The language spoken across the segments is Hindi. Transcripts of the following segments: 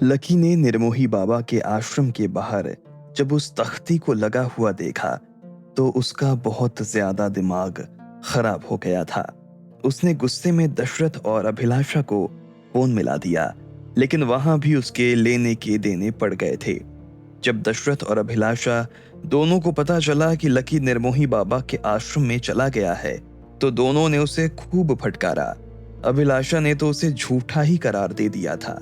लकी ने निर्मोही बाबा के आश्रम के बाहर जब उस तख्ती को लगा हुआ देखा तो उसका बहुत ज्यादा दिमाग खराब हो गया था। उसने गुस्से में दशरथ और अभिलाषा को फोन मिला दिया, लेकिन वहां भी उसके लेने के देने पड़ गए थे। जब दशरथ और अभिलाषा दोनों को पता चला कि लकी निर्मोही बाबा के आश्रम में चला गया है तो दोनों ने उसे खूब फटकारा। अभिलाषा ने तो उसे झूठा ही करार दे दिया था।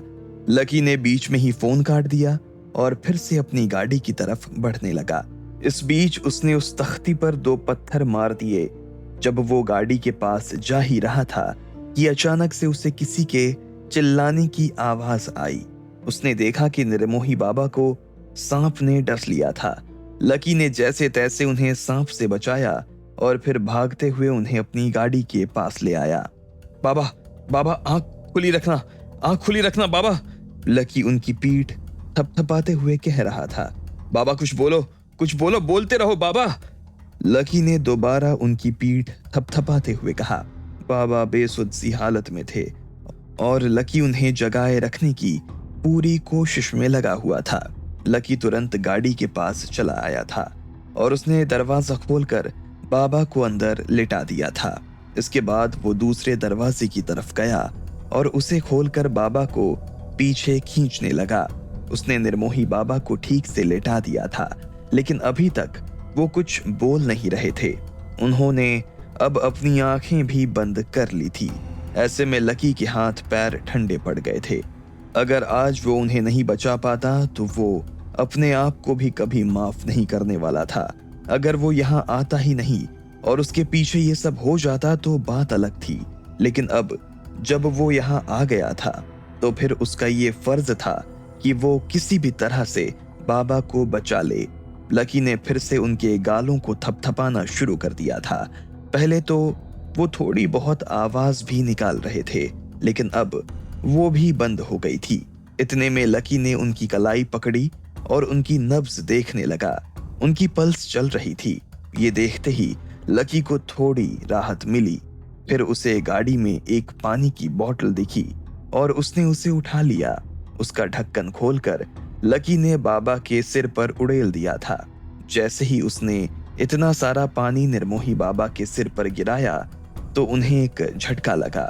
लकी ने बीच में ही फोन काट दिया और फिर से अपनी गाड़ी की तरफ बढ़ने लगा। इस बीच उसने उस तख्ती पर 2 पत्थर मार दिए। जब वो गाड़ी के पास जा ही रहा था कि अचानक से उसे किसी के चिल्लाने की आवाज आई। उसने देखा कि निर्मोही बाबा को सांप ने डस लिया था। लकी ने जैसे तैसे उन्हें सांप से बचाया और फिर भागते हुए उन्हें अपनी गाड़ी के पास ले आया। बाबा, बाबा आंख खुली रखना, आंख खुली रखना बाबा। लकी उनकी पीठ थपथपाते हुए कह रहा था। बाबा कुछ बोलो, कुछ बोलो, बोलते रहो बाबा। लकी ने दोबारा उनकी पीठ थपथपाते हुए कहा। बाबा बेसुध सी हालत में थे और लकी उन्हें जगाए रखने की पूरी कोशिश में लगा हुआ था। लकी तुरंत गाड़ी के पास चला आया था और उसने दरवाजा खोलकर बाबा को अंदर लिटा दिया था। इसके बाद वो दूसरे दरवाजे की तरफ गया और उसे खोलकर बाबा को पीछे खींचने लगा। उसने निर्मोही बाबा को ठीक से लेटा दिया था, लेकिन अभी तक वो कुछ बोल नहीं रहे थे। उन्होंने अब अपनी आंखें भी बंद कर ली थी। ऐसे में लकी के हाथ पैर ठंडे पड़ गए थे। अगर आज वो उन्हें नहीं बचा पाता तो वो अपने आप को भी कभी माफ नहीं करने वाला था। अगर वो यहाँ आता ही नहीं और उसके पीछे ये सब हो जाता तो बात अलग थी, लेकिन अब जब वो यहाँ आ गया था तो फिर उसका ये फर्ज था कि वो किसी भी तरह से बाबा को बचा ले। लकी ने फिर से उनके गालों को थपथपाना शुरू कर दिया था। पहले तो वो थोड़ी बहुत आवाज भी निकाल रहे थे, लेकिन अब वो भी बंद हो गई थी। इतने में लकी ने उनकी कलाई पकड़ी और उनकी नब्ज देखने लगा। उनकी पल्स चल रही थी। ये देखते ही लकी को थोड़ी राहत मिली। फिर उसे गाड़ी में एक पानी की बोतल दिखी और उसने उसे उठा लिया। उसका ढक्कन खोलकर लकी ने बाबा के सिर पर उड़ेल दिया था। जैसे ही उसने इतना सारा पानी निर्मोही बाबा के सिर पर गिराया तो उन्हें एक झटका लगा।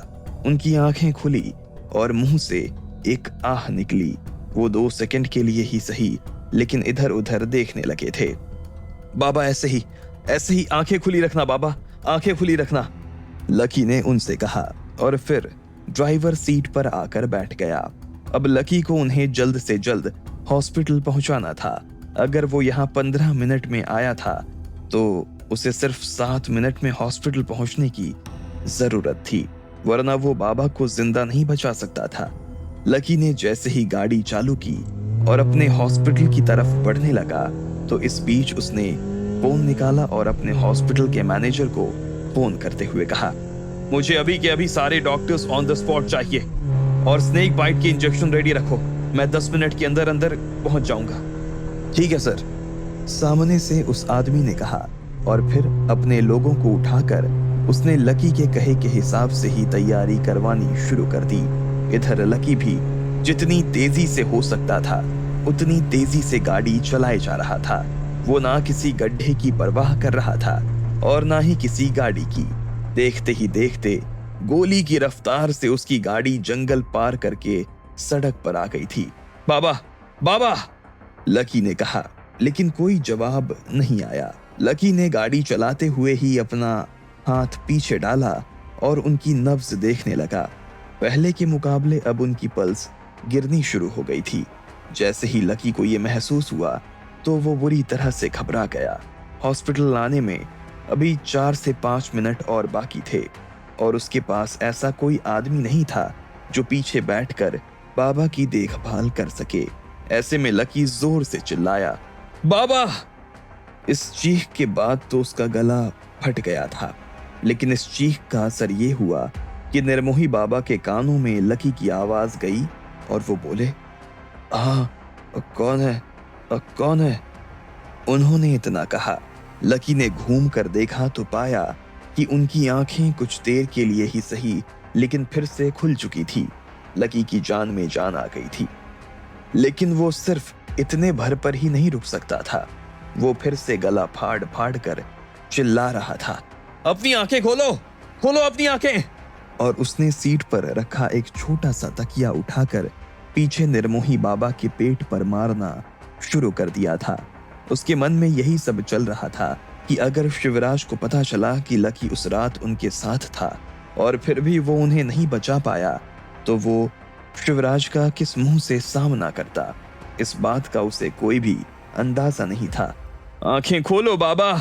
उनकी आंखें खुली और मुंह से एक आह निकली। वो 2 सेकंड के लिए ही सही, लेकिन इधर उधर देखने लगे थे। बाबा ऐसे ही आंखें खुली रखना बाबा, आंखें खुली रखना, लकी ने उनसे कहा और फिर ड्राइवर सीट पर आकर बैठ गया। अब लकी को उन्हें जल्द से जल्द हॉस्पिटल पहुंचाना था। अगर वो यहाँ 15 मिनट में आया था तो उसे सिर्फ 7 मिनट में हॉस्पिटल पहुंचने की जरूरत थी, वरना वो बाबा को जिंदा नहीं बचा सकता था। लकी ने जैसे ही गाड़ी चालू की और अपने हॉस्पिटल की तरफ बढ़ने लगा तो इस बीच उसने फोन निकाला और अपने हॉस्पिटल के मैनेजर को फोन करते हुए कहा, मुझे अभी के अभी सारे डॉक्टर्स ऑन द स्पॉट चाहिए और स्नेक बाइट के इंजेक्शन रेडी रखो। मैं 10 मिनट के अंदर अंदर पहुंच जाऊंगा। ठीक है सर, सामने से उस आदमी ने कहा और फिर अपने लोगों को उठाकर उसने लकी के कहे के हिसाब से ही तैयारी करवानी शुरू कर दी। इधर लकी भी जितनी तेजी से हो सकता था उतनी तेजी से गाड़ी चलाए जा रहा था। वो ना किसी गड्ढे की परवाह कर रहा था और ना ही किसी गाड़ी की। देखते ही देखते गोली की रफ्तार से उसकी गाड़ी जंगल पार करके सड़क पर आ गई थी। बाबा, बाबा, लकी ने कहा, लेकिन कोई जवाब नहीं आया। लकी ने गाड़ी चलाते हुए ही अपना हाथ पीछे डाला और उनकी नब्ज देखने लगा। पहले के मुकाबले अब उनकी पल्स गिरनी शुरू हो गई थी। जैसे ही लकी को यह महसूस हुआ तो वो बुरी तरह से घबरा गया। हॉस्पिटल आने में अभी 4 से 5 मिनट और बाकी थे और उसके पास ऐसा कोई आदमी नहीं था जो पीछे बैठकर बाबा की देखभाल कर सके। ऐसे में लकी जोर से चिल्लाया, बाबा! इस चीख के बाद तो उसका गला फट गया था, लेकिन इस चीख का असर ये हुआ कि निर्मोही बाबा के कानों में लकी की आवाज गई और वो बोले, कौन है, कौन है? उन्होंने इतना कहा। लकी ने घूम कर देखा तो पाया कि उनकी आंखें कुछ देर के लिए ही सही लेकिन फिर से खुल चुकी थी। लकी की जान में जान आ गई थी। लेकिन वो सिर्फ इतने भर पर ही नहीं रुक सकता था। वो फिर से गला फाड़ फाड़ कर चिल्ला रहा था, अपनी आंखें खोलो, खोलो अपनी आंखें। और उसने सीट पर रखा एक छोटा सा तकिया उठाकर पीछे निर्मोही बाबा के पेट पर मारना शुरू कर दिया था। उसके मन में यही सब चल रहा था कि अगर शिवराज को पता चला कि लकी उस रात उनके साथ था और फिर भी वो उन्हें नहीं बचा पाया, तो वो शिवराज का किस मुंह से सामना करता। इस बात का उसे कोई भी अंदाजा नहीं था। आंखें खोलो बाबा,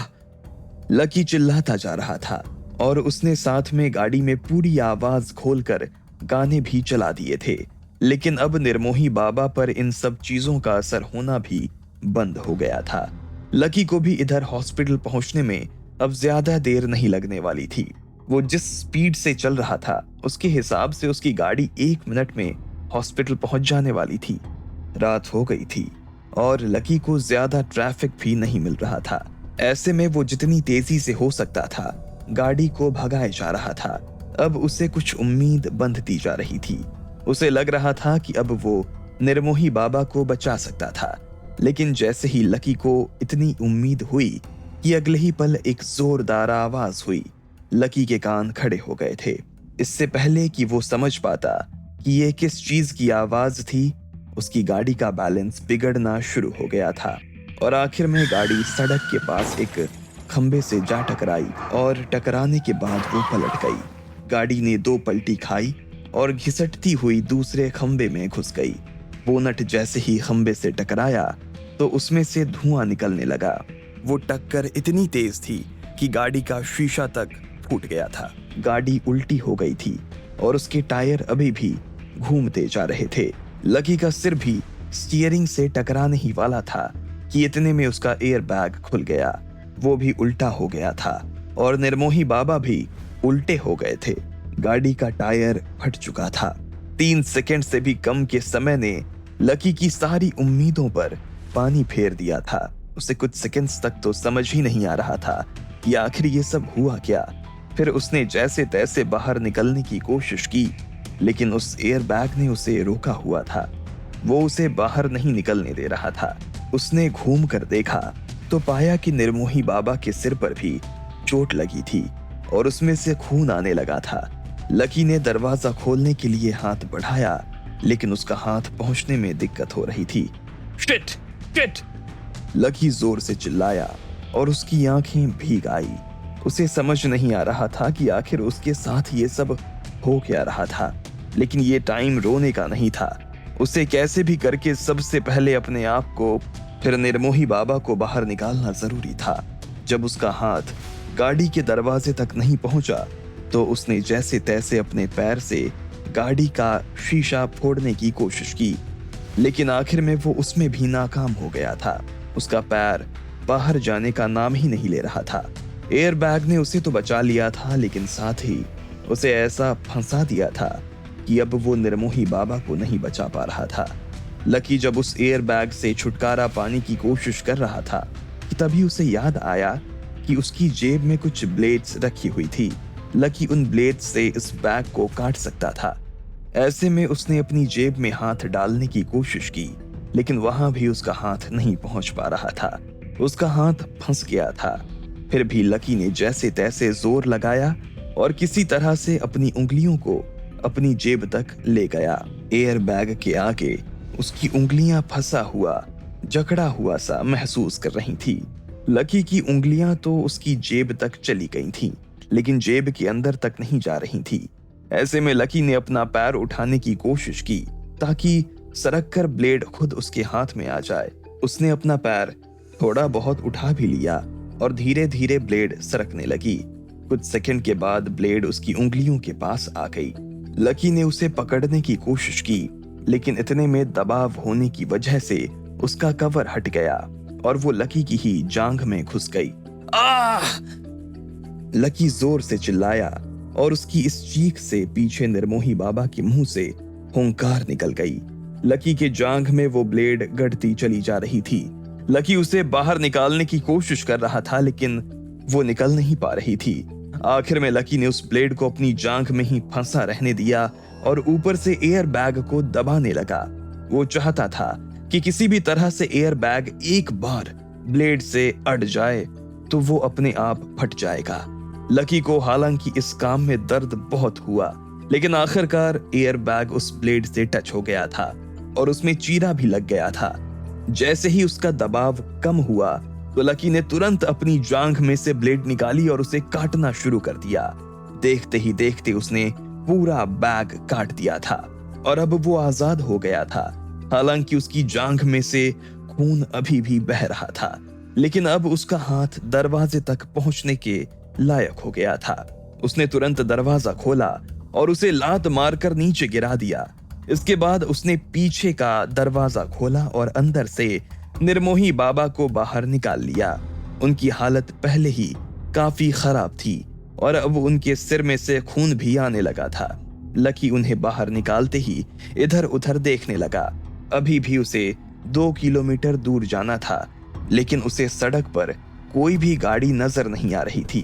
लकी चिल्लाता जा रहा था और उसने साथ में गाड़ी में पूरी आवाज खोलकर गाने भी चला दिए थे। लेकिन अब निर्मोही बाबा पर इन सब चीजों का असर होना भी बंद हो गया था। लकी को भी इधर हॉस्पिटल पहुंचने में अब ज्यादा देर नहीं लगने वाली थी। वो जिस स्पीड से चल रहा था उसके हिसाब से उसकी गाड़ी 1 मिनट में हॉस्पिटल पहुंच जाने वाली थी। रात हो गई थी और लकी को ज्यादा ट्रैफिक भी नहीं मिल रहा था। ऐसे में वो जितनी तेजी से हो सकता था गाड़ी को भगाए जा रहा था। अब उसे कुछ उम्मीद बंधती जा रही थी। उसे लग रहा था कि अब वो निर्मोही बाबा को बचा सकता था। लेकिन जैसे ही लकी को इतनी उम्मीद हुई कि अगले ही पल एक जोरदार आवाज हुई, लकी के कान खड़े हो गए थे। इससे पहले कि वो समझ पाता कि ये किस चीज की आवाज थी, उसकी गाड़ी का बैलेंस बिगड़ना शुरू हो गया था और आखिर में गाड़ी सड़क के पास एक खंबे से जा टकराई और टकराने के बाद वो पलट गई। गाड़ी ने 2 पलटी खाई और घिसटती हुई दूसरे खंबे में घुस गई। बोनट जैसे ही खंबे से टकराया तो उसमें से धुआं निकलने लगा। वो टक्कर इतनी तेज थी कि गाड़ी का शीशा तक फूट गया था। गाड़ी उल्टी हो गई थी और उसके टायर अभी भी घूमते जा रहे थे। लकी का सिर भी स्टीयरिंग से टकराने ही वाला था कि इतने में उसका एयर बैग खुल गया। वो भी उल्टा हो गया था और निर्मोही बाबा भी उल्टे हो गए थे। गाड़ी का टायर फट चुका था। 3 सेकंड से भी कम के समय ने लकी की सारी उम्मीदों पर पानी फेर दिया था। उसे कुछ सेकंड्स तक तो समझ ही नहीं आ रहा था कि आखिर ये सब हुआ क्या। फिर उसने जैसे तैसे बाहर निकलने की कोशिश की, लेकिन उस एयर बैग ने उसे रोका हुआ था। वो उसे बाहर नहीं निकलने दे रहा था। उसने घूम कर देखा तो पाया कि निर्मोही बाबा के सिर पर भी चोट लगी थी और उसमें से खून आने लगा था। लकी ने दरवाजा खोलने के लिए हाथ बढ़ाया, लेकिन उसका हाथ पहुंचने में दिक्कत हो रही थी। शिट! शिट! लकी जोर से चिल्लाया और उसकी आंखें भीग आई। उसे समझ नहीं आ रहा था कि आखिर उसके साथ ये सब हो क्या रहा था। लेकिन ये टाइम रोने का नहीं था। उसे कैसे भी करके सबसे पहले अपने आप को फिर निर्मोही बाबा को बाहर निकालना जरूरी था। जब उसका हाथ गाड़ी के दरवाजे तक नहीं पहुंचा तो उसने जैसे तैसे अपने पैर से गाड़ी का शीशा फोड़ने की कोशिश की, लेकिन आखिर में वो उसमें भी नाकाम हो गया था। उसका पैर बाहर जाने का नाम ही नहीं ले रहा था। एयर बैग ने उसे तो बचा लिया था, लेकिन साथ ही उसे ऐसा फंसा दिया था कि अब वो निर्मोही बाबा को नहीं बचा पा रहा था। लकी जब उस एयर बैग से छुटकारा पाने की कोशिश कर रहा था कि तभी उसे याद आया कि उसकी जेब में कुछ ब्लेड्स रखी हुई थी। लकी उन ब्लेड्स से इस बैग को काट सकता था। ऐसे में उसने अपनी जेब में हाथ डालने की कोशिश की, लेकिन वहां भी उसका हाथ नहीं पहुंच पा रहा था। उसका हाथ फंस गया था। फिर भी लकी ने जैसे तैसे जोर लगाया और किसी तरह से अपनी उंगलियों को अपनी जेब तक ले गया। एयर बैग के आगे उसकी उंगलियां फंसा हुआ, जकड़ा हुआ सा महसूस कर रही थी। लकी की उंगलियां तो उसकी जेब तक चली गई थीं, लेकिन जेब के अंदर तक नहीं जा रही थी। ऐसे में लकी ने अपना पैर उठाने की कोशिश की ताकि सरक कर ब्लेड खुद उसके हाथ में आ जाए। उसने अपना पैर थोड़ा बहुत उठा भी लिया और धीरे धीरे ब्लेड सरकने लगी। कुछ सेकंड के बाद ब्लेड उसकी उंगलियों के पास आ गई। लकी ने उसे पकड़ने की कोशिश की, लेकिन इतने में दबाव होने की वजह से उसका कवर हट गया और वो लकी की ही जांघ में घुस गई। आह! लकी जोर से चिल्लाया और उसकी इस चीख से पीछे निर्मोही बाबा के मुंह से हुंकार निकल गई। लकी के जांघ में वो ब्लेड गड़ती चली जा रही थी। लकी उसे बाहर निकालने की कोशिश कर रहा था, लेकिन वो निकल नहीं पा रही थी। आखिर में लकी ने उस ब्लेड को अपनी जांघ में ही फंसा रहने दिया और ऊपर से एयर बैग को दबाने लगा। वो चाहता था कि किसी भी तरह से एयर बैग एक बार ब्लेड से अड़ जाए तो वो अपने आप फट जाएगा। लकी को हालांकि इस काम में दर्द बहुत हुआ, लेकिन आखिरकार एयर बैग उस ब्लेड से टच हो गया था और उसमें चीरा भी लग गया था। जैसे ही उसका दबाव कम हुआ तो लकी ने तुरंत अपनी जांघ में से ब्लेड निकाली और उसे काटना शुरू कर दिया। देखते ही देखते उसने पूरा बैग काट दिया था और अब वो आजाद हो गया था। हालांकि उसकी जांघ में से खून अभी भी बह रहा था, लेकिन अब उसका हाथ दरवाजे तक पहुंचने के लायक हो गया था। उसने तुरंत दरवाजा खोला और उसे लात मारकर नीचे गिरा दिया। इसके बाद उसने पीछे का दरवाजा खोला और अंदर से निर्मोही बाबा को बाहर निकाल लिया। उनकी हालत पहले ही काफी खराब थी और अब उनके सिर में से खून भी आने लगा था। लकी उन्हें बाहर निकालते ही इधर उधर देखने लगा। अभी भी उसे 2 किलोमीटर दूर जाना था, लेकिन उसे सड़क पर कोई भी गाड़ी नजर नहीं आ रही थी।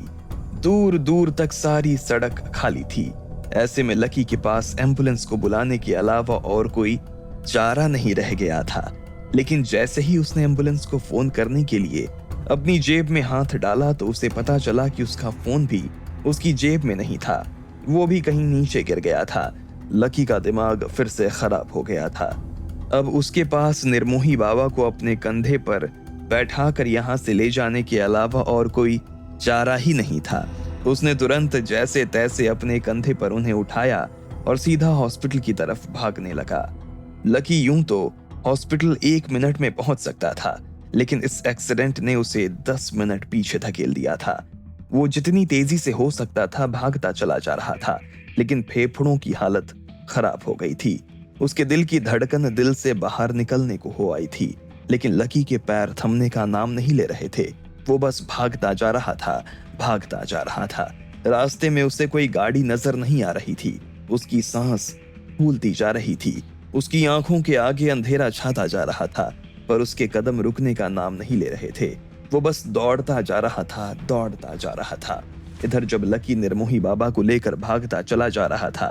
दूर दूर तक सारी सड़क खाली थी। ऐसे में लकी के पास एम्बुलेंस को बुलाने के अलावा और कोई चारा नहीं रह गया था। लेकिन जैसे ही उसने एम्बुलेंस को फोन करने के लिए अपनी जेब में हाथ डाला तो उसे पता चला कि उसका फोन भी उसकी जेब में नहीं था, वो भी कहीं नीचे गिर गया था। लकी का दिमाग फिर से खराब हो गया था। अब उसके पास निर्मोही बाबा को अपने कंधे पर बैठाकर यहाँ से ले जाने के अलावा और कोई चारा ही नहीं था। उसने तुरंत जैसे तैसे अपने कंधे पर उन्हें उठाया और सीधा हॉस्पिटल की तरफ भागने लगा। लकी यूं तो हॉस्पिटल 1 मिनट में पहुंच सकता था, लेकिन इस एक्सीडेंट ने उसे 10 मिनट पीछे धकेल दिया था। वो जितनी तेजी से हो सकता था भागता चला जा रहा था, लेकिन फेफड़ों की हालत खराब हो गई थी। उसके दिल की धड़कन दिल से बाहर निकलने को हो आई थी, लेकिन लकी के पैर थमने का नाम नहीं ले रहे थे। वो बस भागता जा रहा था, भागता जा रहा था। रास्ते में उसे कोई गाड़ी नजर नहीं आ रही थी। उसकी सांस फूलती जा रही थी। उसकी आंखों के आगे अंधेरा छाता जा रहा था, पर उसके कदम रुकने का नाम नहीं ले रहे थे। वो बस दौड़ता जा रहा था, दौड़ता जा रहा था। इधर जब लकी निर्मोही बाबा को लेकर भागता चला जा रहा था,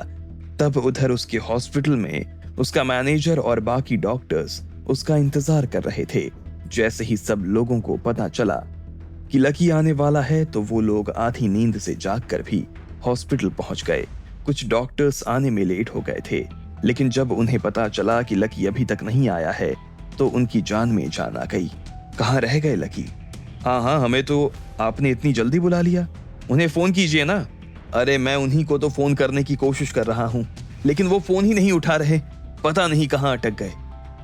तब उधर उसके हॉस्पिटल में उसका मैनेजर और बाकी डॉक्टर्स उसका इंतजार कर रहे थे। जैसे ही सब लोगों को पता चला कि लकी आने वाला है, तो वो लोग आधी नींद से जागकर भी हॉस्पिटल पहुंच गए। कुछ डॉक्टर्स आने में लेट हो गए थे, लेकिन जब उन्हें पता चला कि लकी अभी तक नहीं आया है, तो उनकी जान में जान आ गई। कहाँ रह गए लकी? हाँ, हमें तो आपने इतनी जल्दी बुला लिया। उन्हें फोन कीजिए ना। अरे मैं उन्हीं को तो फोन करने की कोशिश कर रहा हूँ, लेकिन वो फोन ही नहीं उठा रहे। पता नहीं कहाँ अटक गए,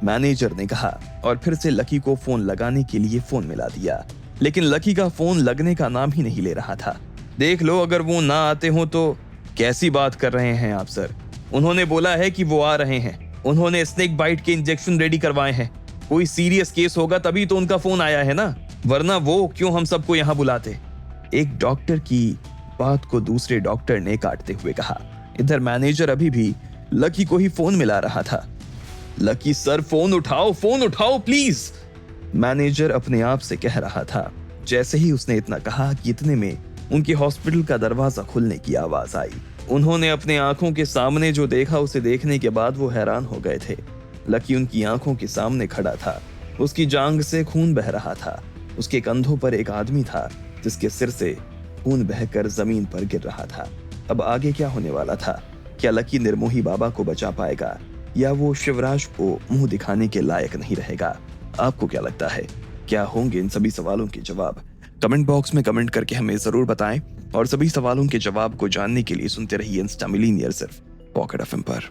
मैनेजर ने कहा और फिर से लकी को फोन लगाने के लिए फोन मिला दिया। लेकिन लकी का फोन लगने का नाम ही नहीं ले रहा था। देख लो, अगर वो ना आते हो तो। कैसी बात कर रहे हैं आप सर? उन्होंने बोला है कि वो आ रहे हैं। उन्होंने स्नेक बाइट के इंजेक्शन रेडी करवाए हैं। कोई सीरियस केस होगा तभी तो उनका फोन आया है ना, वरना वो क्यों हम सबको यहाँ बुलाते। एक डॉक्टर की बात को दूसरे डॉक्टर ने काटते हुए कहा। इधर मैनेजर अभी भी लकी को ही फोन मिला रहा था। लकी सर, फोन उठाओ प्लीज, मैनेजर अपने आप से कह रहा था। जैसे ही उसने इतना कहा कि इतने में उनके हॉस्पिटल का दरवाजा खुलने की आवाज आई। उन्होंने अपने आंखों के सामने जो देखा, उसे देखने के बाद वो हैरान हो गए थे। लकी उनकी आंखों के सामने खड़ा था। उसकी जांघ से खून बह रहा था। उसके कंधों पर एक आदमी था जिसके सिर से खून बहकर जमीन पर गिर रहा था। अब आगे क्या होने वाला था? क्या लकी निर्मोही बाबा को बचा पाएगा, या वो शिवराज को मुंह दिखाने के लायक नहीं रहेगा? आपको क्या लगता है, क्या होंगे इन सभी सवालों के जवाब? कमेंट बॉक्स में कमेंट करके हमें जरूर बताएं, और सभी सवालों के जवाब को जानने के लिए सुनते रहिए इंस्टा मिलीनियर सिर्फ पॉकेट एफएम पर।